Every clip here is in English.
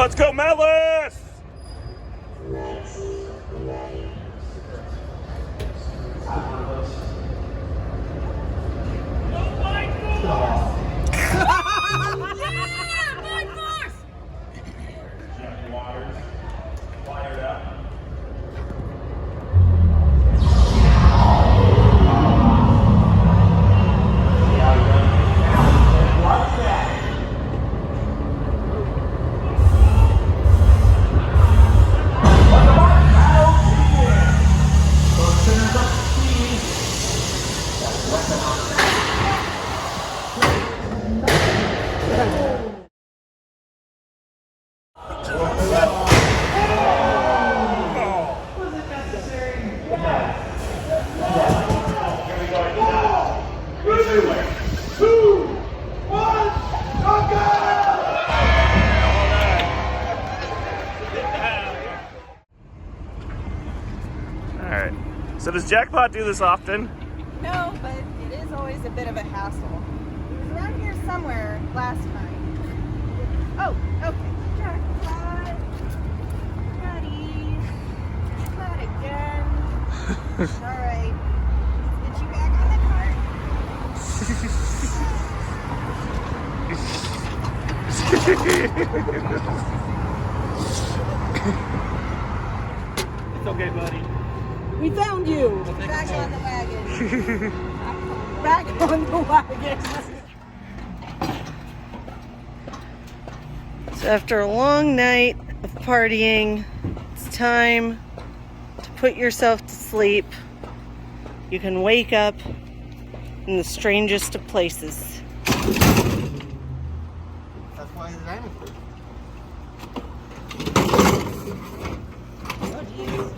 Let's go, Malice! Alright, so does Jackpot do this often? No, but it is always a bit of a hassle. He was around here somewhere last night. Oh, okay. Jackpot. Buddy. Not again. Alright. Let's get you back on the cart. It's okay, buddy. We found you. Back on the wagon. Back on the wagon. So after a long night of partying, it's time to put yourself to sleep. You can wake up in the strangest of places. That's why the dinosaur. Oh, geez.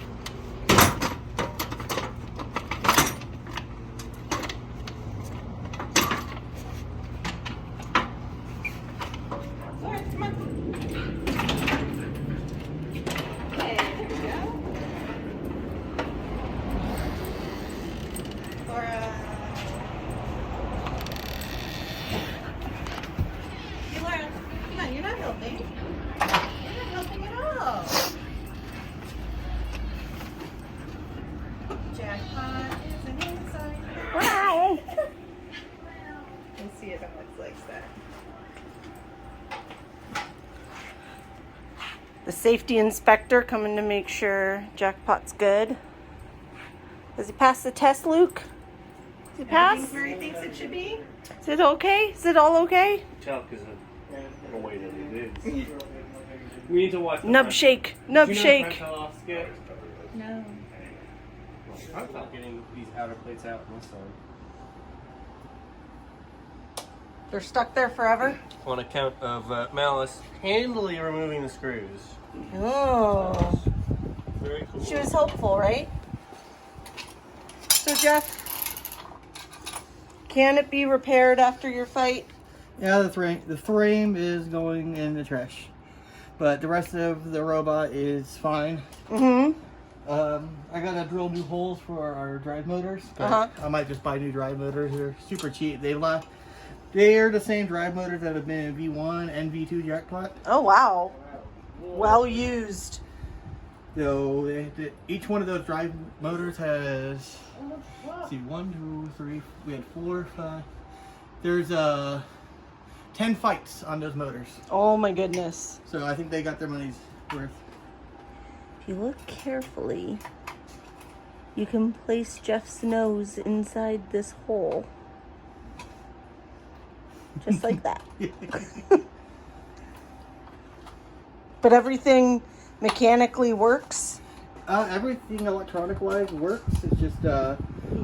Alright, come on. Okay, there we go. Laura. Hey, Laura, come on, you're not helping. You're not helping at all. Jackpot is an inside. Wow! Let's see if Alex likes that. The safety inspector coming to make sure Jackpot's good. Does he pass the test, Luke? Does he pass? Everything's where he thinks it should be. Is it okay? Is it all okay? Tell because of the way that it is. We need to watch the Nub front- shake. Nub Do you know shake. the front fell off skit? No. I'm not getting these outer plates out this time. They're stuck there forever? On account of Malice handily removing the screws. Oh. Very cool. She was hopeful, right? So, Jeff, can it be repaired after your fight? Yeah, the frame is going in the trash, but the rest of the robot is fine. Mm-hmm. I gotta drill new holes for our drive motors. But Uh-huh. I might just buy new drive motors. They're super cheap. They're the same drive motors that have been in V1 and V2 Jackpot. Oh, wow. Well used. So each one of those drive motors has, let's see, 1, 2, 3, we had 4, 5. There's 10 fights on those motors. Oh, my goodness. So I think they got their money's worth. If you look carefully, you can place Jeff's nose inside this hole. Just like that. But everything mechanically works? Everything electronic-wise works. It's just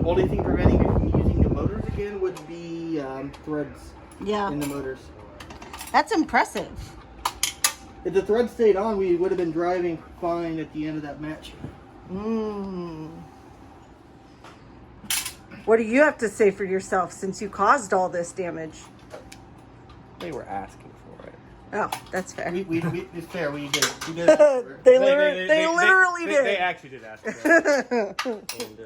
only thing preventing you from using the motors again would be threads Yeah. in the motors. That's impressive. If the thread stayed on, we would have been driving fine at the end of that match. What do you have to say for yourself since you caused all this damage? They were asking for it. Oh, that's fair. It's fair. We did it. We did it. They literally did. They actually did ask for it. And,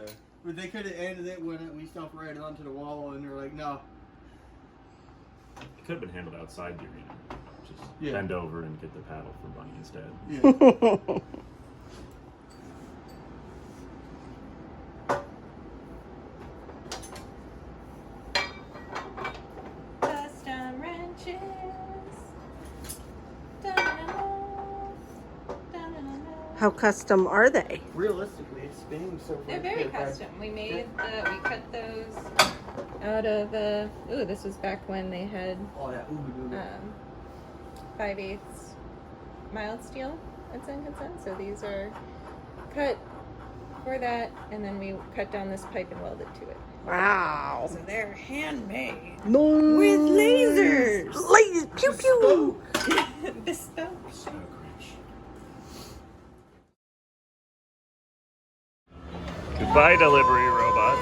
But they could have ended it when we stopped right onto the wall, and they're like, "No." It could have been handled outside the arena. Just bend over and get the paddle for Bunny instead. Yeah. Custom wrenches. Da-na-na-na. Da-na-na-na. How custom are they? Realistically, it's spinning so They're very custom. We cut those out of ooh, this was back when they had Oh yeah, ooh. 5/8 mild steel at Zen Consent. So these are cut for that, and then we cut down this pipe and weld it to it. Wow. So they're handmade No. with lasers. Lasers. Pew pew. Bespoke. Goodbye, delivery robot.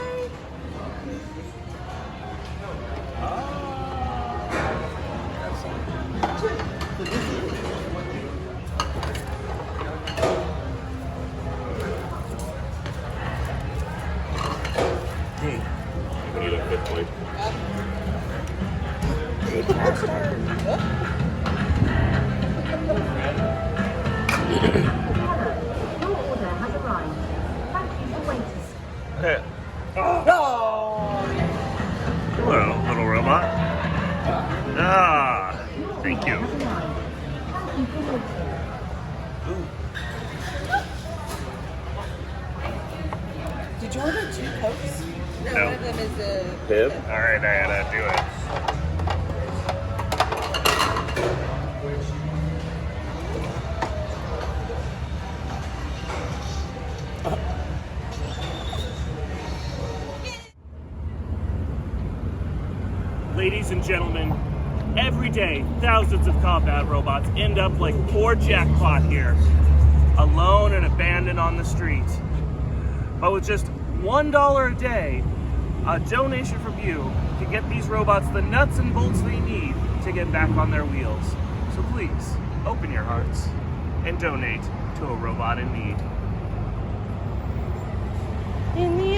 We need a fifth plate. Hey. Hello, little robot. Ah, thank you. Did you order 2 Cokes? No, one of them is a Pib? Alright, I gotta do it. Ladies and gentlemen, every day thousands of combat robots end up like poor Jackpot here, alone and abandoned on the street. But with just $1 a day, a donation from you can get these robots the nuts and bolts they need to get back on their wheels. So please, open your hearts and donate to a robot in need. In the